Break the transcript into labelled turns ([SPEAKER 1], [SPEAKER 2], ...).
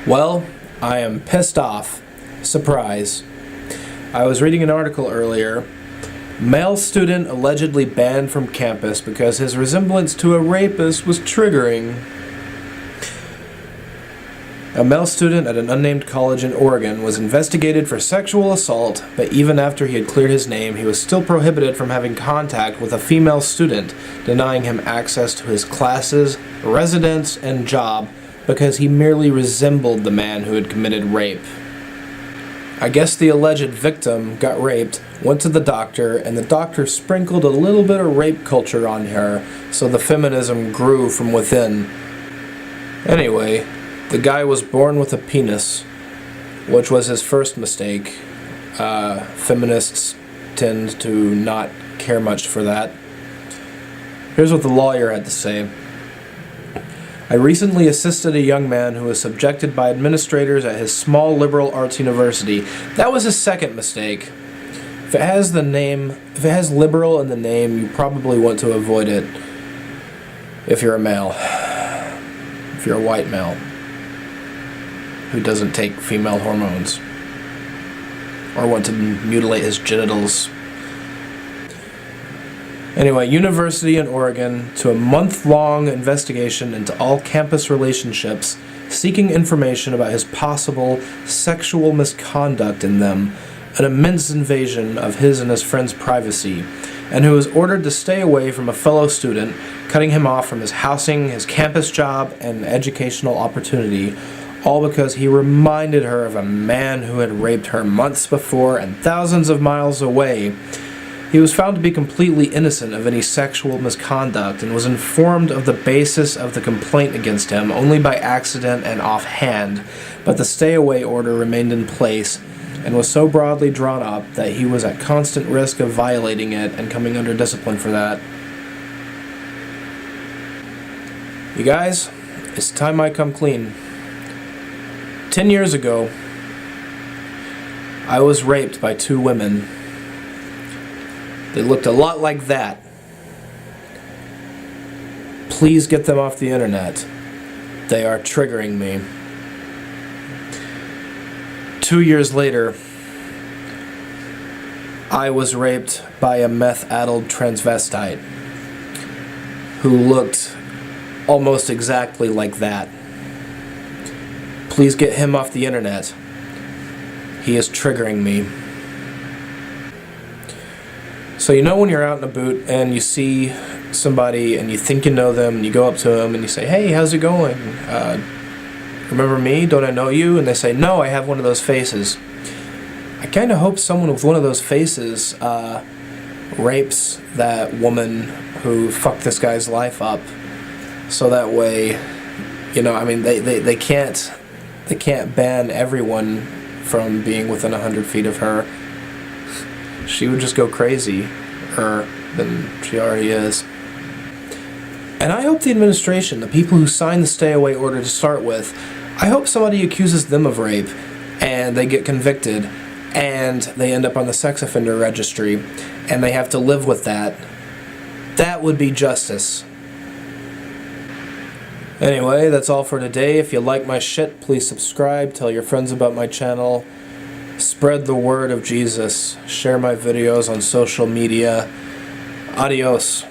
[SPEAKER 1] Well, I am pissed off. Surprise. I was reading an article earlier. Male student allegedly banned from campus because his resemblance to a rapist was triggering. A male student at an unnamed college in Oregon was investigated for sexual assault, but even after he had cleared his name, he was still prohibited from having contact with a female student, denying him access to his classes, residence, and job because he merely resembled the man who had committed rape. I guess the alleged victim got raped, went to the doctor, and the doctor sprinkled a little bit of rape culture on her, so the feminism grew from within. Anyway, the guy was born with a penis, which was his first mistake. Feminists tend to not care much for that. Here's what the lawyer had to say. I recently assisted a young man who was subjected by administrators at his small liberal arts university. That was his second mistake. If it has liberal in the name, you probably want to avoid it if you're a male. If you're a white male who doesn't take female hormones or want to mutilate his genitals. Anyway, University in Oregon to a month-long investigation into all campus relationships, seeking information about his possible sexual misconduct in them, an immense invasion of his and his friend's privacy, and who was ordered to stay away from a fellow student, cutting him off from his housing, his campus job, and educational opportunity, all because he reminded her of a man who had raped her months before and thousands of miles away. He was found to be completely innocent of any sexual misconduct and was informed of the basis of the complaint against him only by accident and offhand, but the stay-away order remained in place and was so broadly drawn up that he was at constant risk of violating it and coming under discipline for that. You guys, it's time I come clean. 10 years ago, I was raped by two women. They looked a lot like that. Please get them off the internet. They are triggering me. 2 years later, I was raped by a meth-addled transvestite who looked almost exactly like that. Please get him off the internet. He is triggering me. So you know when you're out in a boot and you see somebody and you think you know them and you go up to them and you say, "Hey, how's it going? Remember me? Don't I know you?" And they say, "No, I have one of those faces." I kind of hope someone with one of those faces rapes that woman who fucked this guy's life up. So that way, you know, I mean, they can't ban everyone from being within 100 feet of her. She would just go crazy, than she already is. And I hope the administration, the people who signed the stay-away order to start with, I hope somebody accuses them of rape, and they get convicted, and they end up on the sex offender registry, and they have to live with that. That would be justice. Anyway, that's all for today. If you like my shit, please subscribe, tell your friends about my channel. Spread the word of Jesus. Share my videos on social media. Adios.